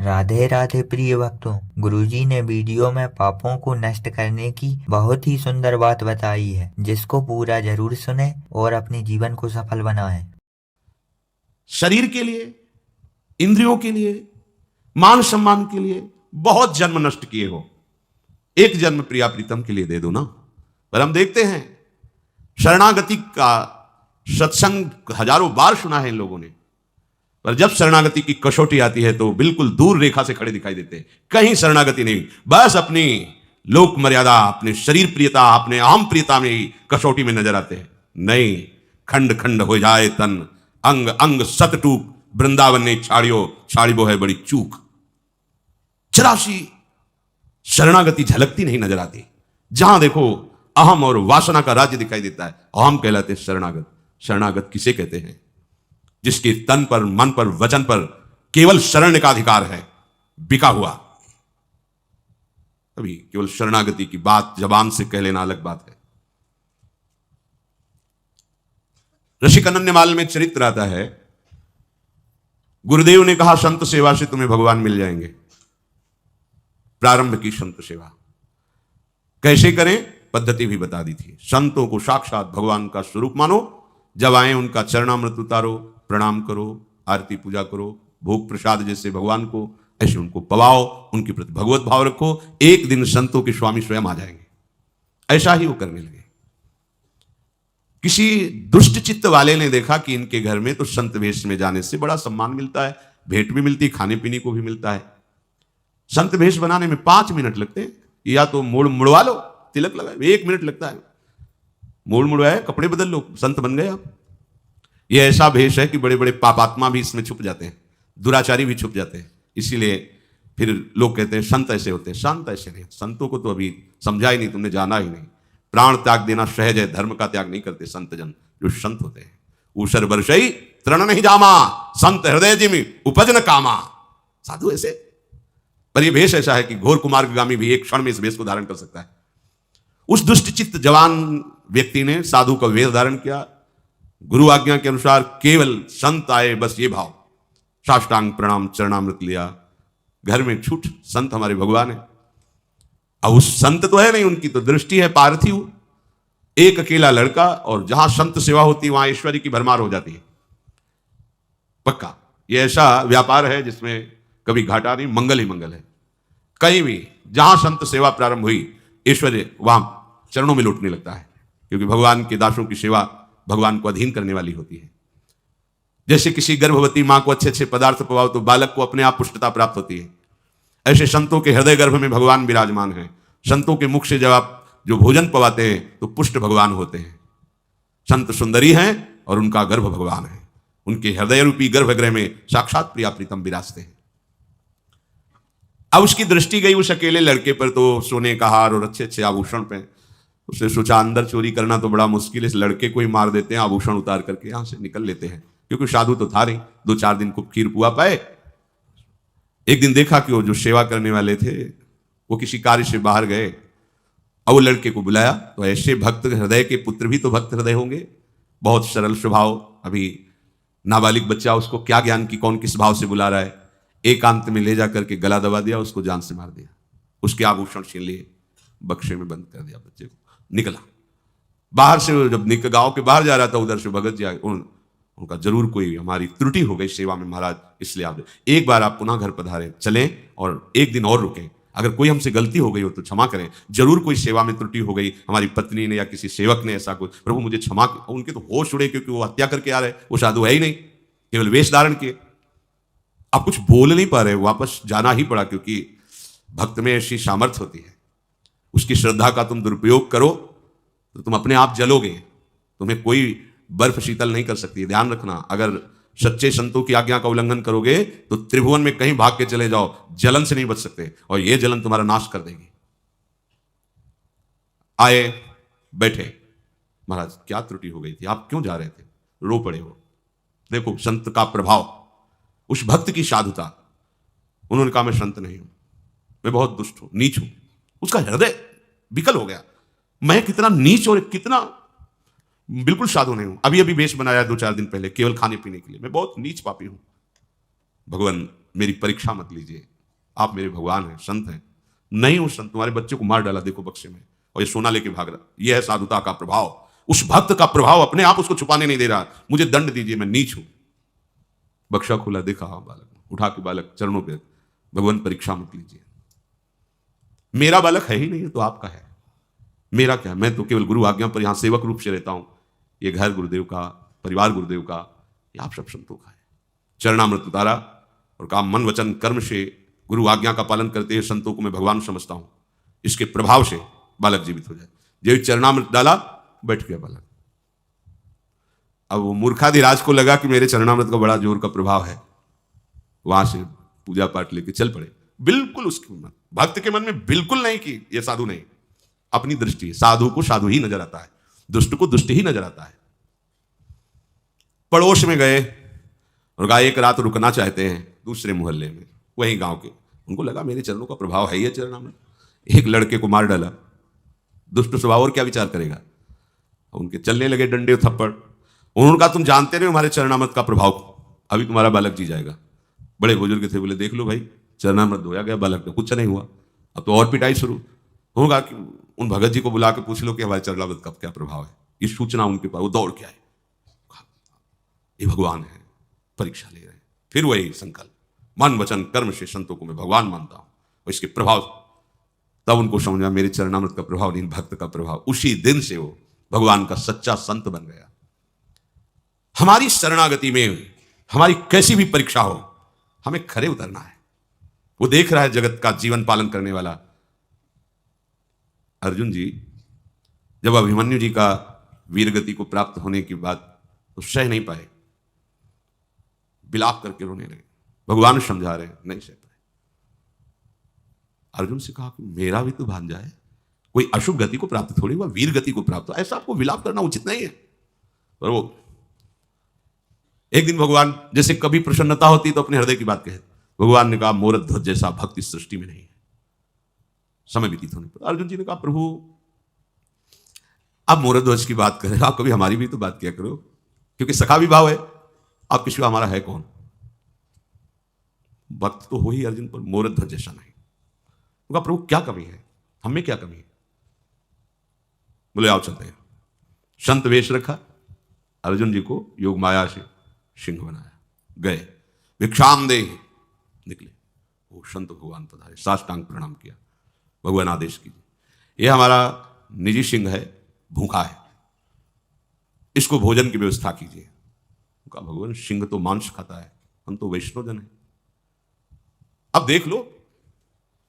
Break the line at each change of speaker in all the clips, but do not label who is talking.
राधे राधे प्रिय भक्तों। गुरुजी ने वीडियो में पापों को नष्ट करने की बहुत ही सुंदर बात बताई है, जिसको पूरा जरूर सुने और अपने जीवन को सफल बनाएं।
शरीर के लिए, इंद्रियों के लिए, मान सम्मान के लिए बहुत जन्म नष्ट किए हो, एक जन्म प्रिया प्रीतम के लिए दे दो ना। पर हम देखते हैं शरणागति का सत्संग हजारों बार सुना है इन लोगों ने, पर जब शरणागति की कसौटी आती है तो बिल्कुल दूर रेखा से खड़े दिखाई देते हैं। कहीं शरणागति नहीं, बस अपनी लोक मर्यादा, अपने शरीर प्रियता, अपने अहम प्रियता में ही कसौटी में नजर आते हैं। नहीं, खंड खंड हो जाए तन, अंग अंग सत टूक, वृंदावन ने छाड़ियो छाड़िबो है बड़ी चूक। चरासी शरणागति झलकती नहीं नजर आती। जहां देखो अहम और वासना का राज्य दिखाई देता है। अहम कहलाते शरणागत। शरणागत किसे कहते हैं? जिसके तन पर, मन पर, वचन पर केवल शरण का अधिकार है, बिका हुआ। अभी केवल शरणागति की बात जबान से कह लेना अलग बात है। ऋषि अनन्यमाल में चरित्र आता है, गुरुदेव ने कहा संत सेवा से तुम्हें भगवान मिल जाएंगे। प्रारंभ की संत सेवा कैसे करें, पद्धति भी बता दी थी। संतों को साक्षात भगवान का स्वरूप मानो, जब आए उनका चरणामृत उतारो, प्रणाम करो, आरती पूजा करो, भोग प्रसाद जैसे भगवान को ऐसे उनको पवाओ, उनके प्रति भगवत भाव रखो। एक दिन संतों के स्वामी स्वयं आ जाएंगे। ऐसा ही वो करने लगे। किसी दुष्ट चित्त वाले ने देखा कि इनके घर में तो संत वेश में जाने से बड़ा सम्मान मिलता है, भेंट भी मिलती, खाने पीने को भी मिलता है। संत वेश बनाने में 5 मिनट लगते हैं, या तो मोड़ मुड़वा लो, तिलक लगाए, 1 मिनट लगता है। मोड़ मुड़वाए, कपड़े बदल लो, संत बन गए आप। यह ऐसा भेष है कि बड़े बड़े पापात्मा भी इसमें छुप जाते हैं, दुराचारी भी छुप जाते हैं। इसीलिए फिर लोग कहते हैं संत ऐसे होते हैं। संत ऐसे नहीं, संतों को तो अभी समझा ही नहीं, तुमने जाना ही नहीं। प्राण त्याग देना सहज है, धर्म का त्याग नहीं करते संत जन जो संत होते हैं। ऊसर बरसई तृण नहीं जामा, संत हृदय जिमि उपज न कामा। साधु ऐसे, पर यह भेष ऐसा है कि घोर कुमार्गामी भी एक क्षण में इस भेष को धारण कर सकता है। उस दुष्ट चित्त जवान व्यक्ति ने साधु का वेश धारण किया, गुरु आज्ञा के अनुसार केवल संत आए, बस ये भाव, साष्टांग प्रणाम, चरणामृत लिया, घर में छूट, संत हमारे भगवान है। अब उस संत तो है नहीं, उनकी तो दृष्टि है पार्थिव, एक अकेला लड़का, और जहां संत सेवा होती है वहां ऐश्वर्य की भरमार हो जाती है। पक्का ये ऐसा व्यापार है जिसमें कभी घाटा नहीं, मंगल ही मंगल है। कहीं भी जहां संत सेवा प्रारंभ हुई, ऐश्वर्य वहां चरणों में लौटने लगता है, क्योंकि भगवान के दासों की सेवा भगवान को अधीन करने वाली होती है। जैसे किसी गर्भवती मां को अच्छे अच्छे पदार्थ पवाओ तो बालक को अपने आप पुष्टता प्राप्त होती है, ऐसे संतों के हृदय गर्भ में भगवान विराजमान है। संतों के मुख से जब आप जो भोजन पवाते हैं तो पुष्ट भगवान होते हैं। संत सुंदरी हैं और उनका गर्भ भगवान है। उनके हृदय रूपी गर्भगृह में साक्षात प्रिया प्रीतम विराजते हैं। अब उसकी दृष्टि गई उस अकेले लड़के पर, तो सोने का हार और अच्छे अच्छे आभूषण पे। उसने सोचा अंदर चोरी करना तो बड़ा मुश्किल है, इस लड़के को ही मार देते हैं, आभूषण उतार करके यहां से निकल लेते हैं, क्योंकि साधु तो था नहीं, 2-4 दिन को खीर पुआ पाए। एक दिन देखा कि वो जो सेवा करने वाले थे वो किसी कार्य से बाहर गए, और वो लड़के को बुलाया। तो ऐसे भक्त हृदय के पुत्र भी तो भक्त हृदय होंगे, बहुत सरल स्वभाव, अभी नाबालिग बच्चा, उसको क्या ज्ञान की कौन किस भाव से बुला रहा है। एकांत में ले जाकर के गला दबा दिया, उसको जान से मार दिया, उसके आभूषण छीन लिए, बक्से में बंद कर दिया बच्चे को। निकला बाहर से, जब गांव के बाहर जा रहा था, उधर से भगत जी आए। उनका जरूर कोई हमारी त्रुटि हो गई सेवा में महाराज, इसलिए आप एक बार आप पुनः घर पधारें, चलें और एक दिन और रुकें। अगर कोई हमसे गलती हो गई हो तो क्षमा करें, जरूर कोई सेवा में त्रुटि हो गई, हमारी पत्नी ने या किसी सेवक ने ऐसा कुछ, प्रभु मुझे क्षमा। उनके तो होश उड़े, क्योंकि वो हत्या करके आ रहे, वो साधु है ही नहीं, केवल वेश धारण किए। आप कुछ बोल नहीं पा रहे, वापस जाना ही पड़ा, क्योंकि भक्त में ऐसी सामर्थ्य होती है। उसकी श्रद्धा का तुम दुरुपयोग करो तो तुम अपने आप जलोगे, तुम्हें कोई बर्फ शीतल नहीं कर सकती। ध्यान रखना, अगर सच्चे संतों की आज्ञा का उल्लंघन करोगे तो त्रिभुवन में कहीं भाग के चले जाओ, जलन से नहीं बच सकते, और यह जलन तुम्हारा नाश कर देगी। आए, बैठे, महाराज क्या त्रुटि हो गई थी, आप क्यों जा रहे थे? रो पड़े हो। देखो संत का प्रभाव, उस भक्त की साधुता। उन्होंने कहा मैं संत नहीं हूं, मैं बहुत दुष्ट हूं, नीच हूं। उसका हृदय विकल हो गया, मैं कितना नीच और कितना बिल्कुल साधु नहीं हूं। अभी अभी वेश बनाया 2-4 दिन पहले, केवल खाने पीने के लिए, मैं बहुत नीच पापी हूं। भगवान मेरी परीक्षा मत लीजिए, आप मेरे भगवान हैं, संत हैं। नहीं हूं संत, तुम्हारे बच्चे को मार डाला देखो बक्से में, और ये सोना लेके भाग रहा। यह है साधुता का प्रभाव। उस भक्त का प्रभाव अपने आप उसको छुपाने नहीं दे रहा। मुझे दंड दीजिए, मैं नीच हूं। बक्सा खोला, देखा बालक, उठा के बालक चरणों पे, भगवान परीक्षा मत लीजिए, मेरा बालक है ही नहीं, तो आपका है, मेरा क्या, मैं तो केवल गुरु आज्ञा पर यहां सेवक रूप से रहता हूं। ये घर गुरुदेव का, परिवार गुरुदेव का, ये आप सब संतों का है। चरणामृत उतारा और कहा, मन वचन कर्म से गुरु आज्ञा का पालन करते हैं संतों को मैं भगवान समझता हूं, इसके प्रभाव से बालक जीवित हो जाए। जब चरणामृत डाला, बैठ गया बालक। अब वो मूर्खाधिराज को लगा कि मेरे चरणामृत का बड़ा जोर का प्रभाव है, वहां से पूजा पाठ लेके चल पड़े। बिल्कुल उसके मन, भक्त के मन में बिल्कुल नहीं कि ये साधु नहीं, अपनी दृष्टि, साधु को साधु ही नजर आता है, दुष्ट को दुष्ट ही नजर आता है। पड़ोस में गए और कहा एक रात रुकना चाहते हैं दूसरे मोहल्ले में, वहीं गांव के। उनको लगा मेरे चरणों का प्रभाव है ये चरणामृत। एक लड़के को मार डाला, दुष्ट स्वभाव, और क्या विचार करेगा। उनके चलने लगे डंडे थप्पड़। उन्होंने कहा तुम जानते नहीं हमारे चरणामृत का प्रभाव, अभी तुम्हारा बालक जी जाएगा। बड़े बुजुर्ग थे, बोले देख लो भाई, चरणामृत धोया गया, बालक ने कुछ नहीं हुआ। अब तो और पिटाई शुरू होगा कि उन भगत जी को बुला के पूछ लो कि हमारे चरणामृत का क्या प्रभाव है। ये सूचना उनके पास, वो दौड़ के आए, ये भगवान है, परीक्षा ले रहे हैं। फिर वही संकल्प, मन वचन कर्म से संतों को मैं भगवान मानता हूं, और इसके प्रभाव। तब उनको समझा मेरे चरणामृत का प्रभाव नहीं, भक्त का प्रभाव। उसी दिन से वो भगवान का सच्चा संत बन गया। हमारी शरणागति में हमारी कैसी भी परीक्षा हो, हमें खरे उतरना है। वो देख रहा है जगत का जीवन पालन करने वाला। अर्जुन जी जब अभिमन्यु जी का वीरगति को प्राप्त होने की बात तो सह नहीं पाए, बिलाप करके रोने लगे। भगवान समझा रहे हैं, नहीं सह पाए। अर्जुन से कहा कि मेरा भी तो भांजा है, कोई अशुभ गति को प्राप्त थोड़ी हुआ, वीर गति को प्राप्त हो, ऐसा आपको विलाप करना उचित नहीं है। पर वो एक दिन भगवान जैसे कभी प्रसन्नता होती तो अपने हृदय की बात कहे। भगवान ने कहा मोरत ध्वज जैसा भक्त इस सृष्टि में नहीं है। समय व्यतीत होने पर अर्जुन जी ने कहा प्रभु आप मोरत ध्वज की बात करें, आप कभी हमारी भी तो बात किया करो, क्योंकि सखा विभाव है, आपके सिवा हमारा है कौन। भक्त तो हो ही अर्जुन, पर मोरत ध्वज जैसा नहीं। कहा प्रभु क्या कमी है, हमें क्या कमी है। बोले आओ चलते हैं। संत वेश रखा, अर्जुन जी को योग माया से सिंह बनाया, गए भिक्षाम दे, निकले। वो संत भगवान पधारे, साष्टांग प्रणाम किया, भगवान आदेश कीजिए, ये हमारा निजी सिंह है, भूखा है, इसको भोजन की व्यवस्था कीजिए। कहा भगवान सिंह तो मांस खाता है, हम तो वैष्णव जन है, अब देख लो।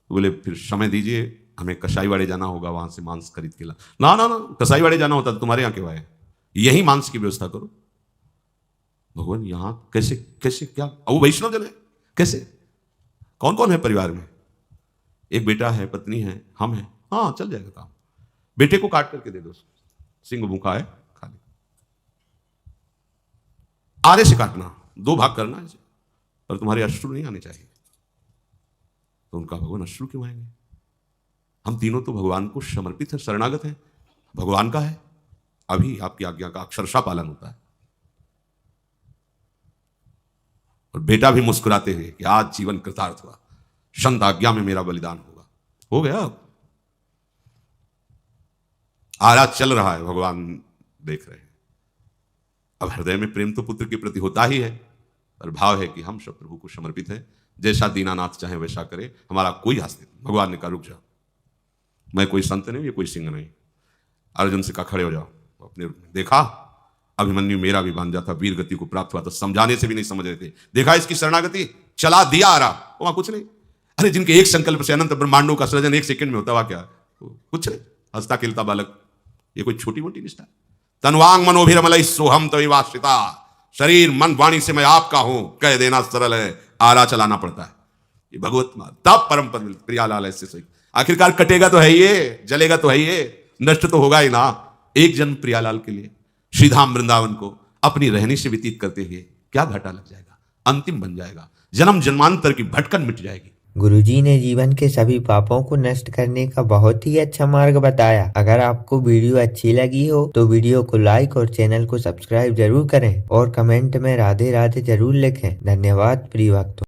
बोले फिर समय दीजिए, हमें कसाईवाड़े जाना होगा, वहां से मांस खरीद के ला। ना ना ना, कसाईवाड़े जाना होता तो तुम्हारे यहाँ क्यों आए, यही मांस की व्यवस्था करो। भगवान यहां कैसे कैसे क्या, वो वैष्णव जन है, कैसे, कौन कौन है परिवार में, एक बेटा है, पत्नी है, हम हैं, हाँ चल जाएगा काम। बेटे को काट करके दे दो, सिंह भूखा है, खा ले। आरे से काटना, 2 भाग करना है, पर तुम्हारे अश्रु नहीं आने चाहिए। तो उनका भगवान अश्रु क्यों आएंगे, हम तीनों तो भगवान को समर्पित है, शरणागत है, भगवान का है, अभी आपकी आज्ञा का अक्षरशः पालन होता है। और बेटा भी मुस्कुराते हुए कि आज जीवन कृतार्थ हुआ, संत आज्ञा में मेरा बलिदान होगा, हो गया। आरा चल रहा है, भगवान देख रहे हैं। अब हृदय में प्रेम तो पुत्र के प्रति होता ही है, पर भाव है कि हम सब प्रभु को समर्पित है, जैसा दीनानाथ चाहे वैसा करे, हमारा कोई हाथ नहीं। भगवान ने कहा रुक जाओ, मैं कोई संत नहीं, ये कोई सिंह नहीं। अर्जुन से कहा खड़े हो जाओ। अपने देखा अभिमन्यु मेरा भी भांजा था, वीर गति को प्राप्त हुआ, तो समझाने से भी नहीं समझ रहे थे। देखा इसकी शरणागति, चला दिया आ रहा, वहां कुछ नहीं। अरे जिनके एक संकल्प से अनंत ब्रह्मांडों का सृजन 1 सेकंड में होता हुआ, क्या कुछ नहीं, हंसता खेलता बालक, ये कोई छोटी मोटी निष्ठा। तनवांग मनोभिरमलई सोहम तविवाश्रिता, शरीर मन वाणी से मैं आपका हूं कह देना सरल है, आरा चलाना पड़ता है। ये भगवत मार्ग, तब परम पद मिलता। प्रियालाल ऐसे सही, आखिरकार कटेगा तो है ये, जलेगा तो है ये, नष्ट तो होगा ही ना। एक जन्म प्रियालाल के लिए श्रीधाम वृंदावन को अपनी रहनी से व्यतीत करते हुए क्या घाटा लग जाएगा, अंतिम बन जाएगा, जन्म जन्मांतर की भटकन मिट जाएगी।
गुरुजी ने जीवन के सभी पापों को नष्ट करने का बहुत ही अच्छा मार्ग बताया। अगर आपको वीडियो अच्छी लगी हो तो वीडियो को लाइक और चैनल को सब्सक्राइब जरूर करें और कमेंट में राधे राधे जरूर लिखें। धन्यवाद प्रिय भक्तों।